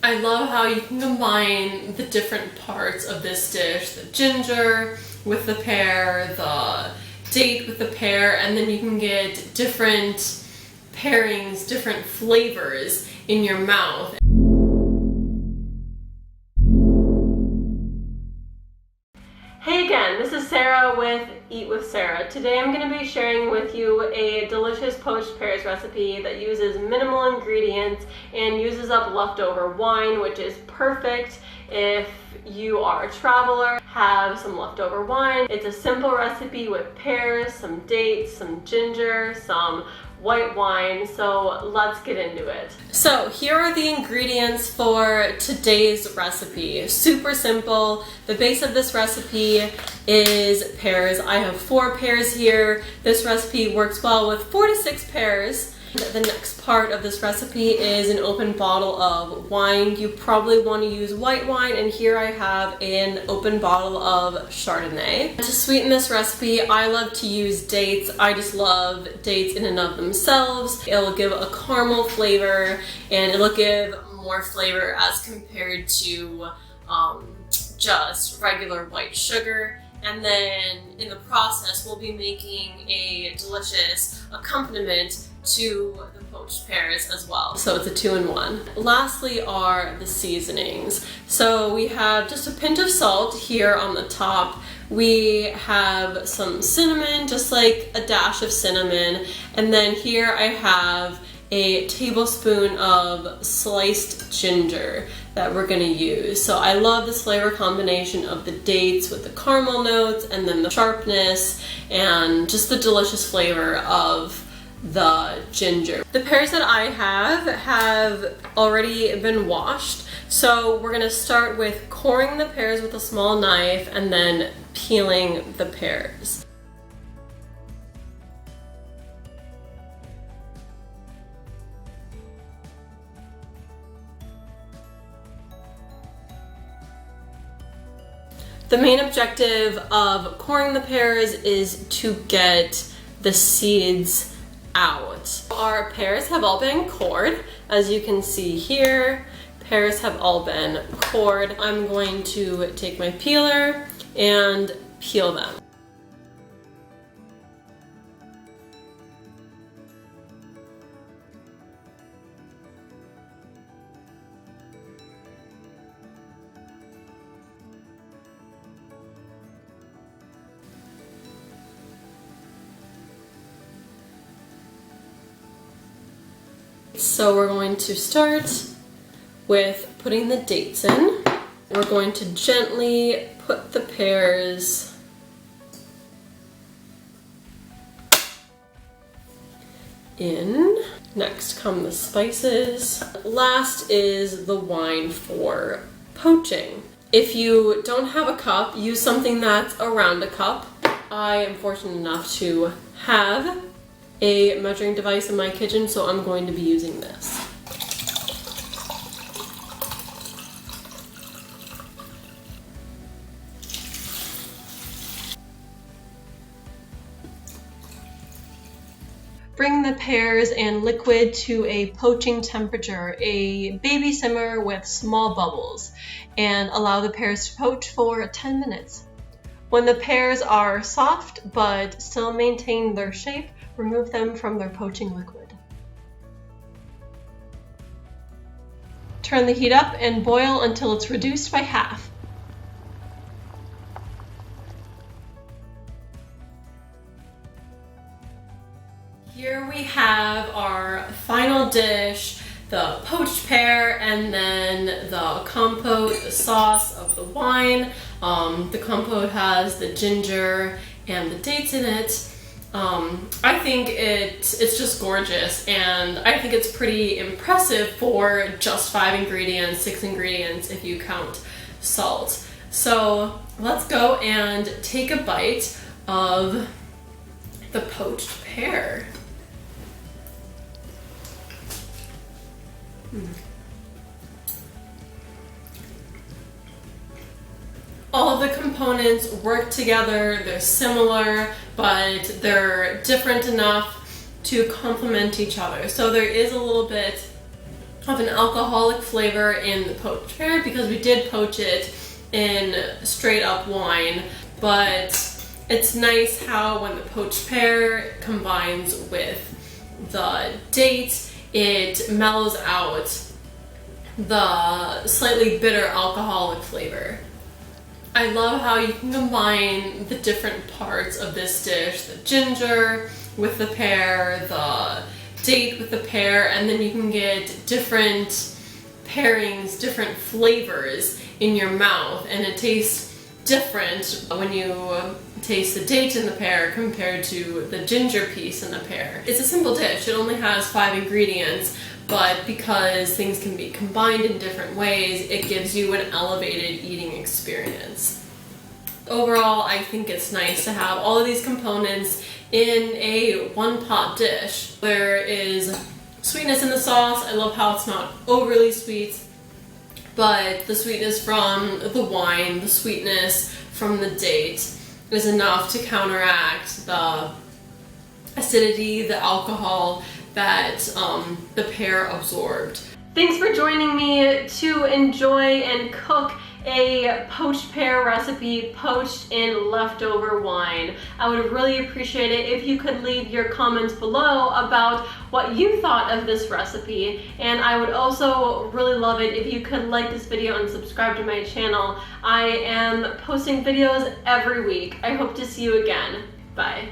I love how you can combine the different parts of this dish, the ginger with the pear, the date with the pear, and then you can get different pairings, different flavors in your mouth. Hey again, this is Sarah with Eat with Sarah. Today I'm going to be sharing with you a delicious poached pears recipe that uses minimal ingredients and uses up leftover wine, which is perfect if you are a traveler, have some leftover wine. It's a simple recipe with pears, some dates, some ginger, some white wine, so let's get into it. So here are the ingredients for today's recipe. Super simple. The base of this recipe is pears. I have 4 pears here. This recipe works well with 4 to 6 pears. The next part of this recipe is an open bottle of wine. You probably want to use white wine, and here I have an open bottle of Chardonnay. To sweeten this recipe, I love to use dates. I just love dates in and of themselves. It'll give a caramel flavor, and it'll give more flavor as compared to just regular white sugar. And then in the process, we'll be making a delicious accompaniment to the poached pears as well. So it's a 2-in-1. Lastly are the seasonings. So we have just a pinch of salt here on the top. We have some cinnamon, just like a dash of cinnamon. And then here I have a tablespoon of sliced ginger that we're gonna use. So I love this flavor combination of the dates with the caramel notes and then the sharpness and just the delicious flavor of the ginger. The pears that I have already been washed. So we're gonna start with coring the pears with a small knife and then peeling the pears. The main objective of coring the pears is to get the seeds out. Our pears have all been cored. As you can see here, pears have all been cored. I'm going to take my peeler and peel them. So we're going to start with putting the dates in. We're going to gently put the pears in. Next come the spices. Last is the wine for poaching. If you don't have a cup, use something that's around a cup. I am fortunate enough to have a measuring device in my kitchen, so I'm going to be using this. Bring the pears and liquid to a poaching temperature, a baby simmer with small bubbles, and allow the pears to poach for 10 minutes. When the pears are soft but still maintain their shape, remove them from their poaching liquid. Turn the heat up and boil until it's reduced by half. Here we have our final dish, the poached pear, and then the compote, the sauce of the wine. The compote has the ginger and the dates in it. I think it's just gorgeous, and I think it's pretty impressive for just 5 ingredients, 6 ingredients if you count salt. So let's go and take a bite of the poached pear. All of the components work together, they're similar, but they're different enough to complement each other. So there is a little bit of an alcoholic flavor in the poached pear because we did poach it in straight up wine, but it's nice how when the poached pear combines with the date, it mellows out the slightly bitter alcoholic flavor. I love how you can combine the different parts of this dish, the ginger with the pear, the date with the pear, and then you can get different pairings, different flavors in your mouth, and it tastes different when you taste the date in the pear compared to the ginger piece in the pear. It's a simple dish. It only has 5 ingredients, but because things can be combined in different ways, it gives you an elevated eating experience. Overall, I think it's nice to have all of these components in a one-pot dish. There is sweetness in the sauce. I love how it's not overly sweet, but the sweetness from the wine, the sweetness from the date is enough to counteract the acidity, the alcohol that the pear absorbed. Thanks for joining me to enjoy and cook a poached pear recipe poached in leftover wine. I would really appreciate it if you could leave your comments below about what you thought of this recipe, and I would also really love it if you could like this video and subscribe to my channel. I am posting videos every week. I hope to see you again. Bye.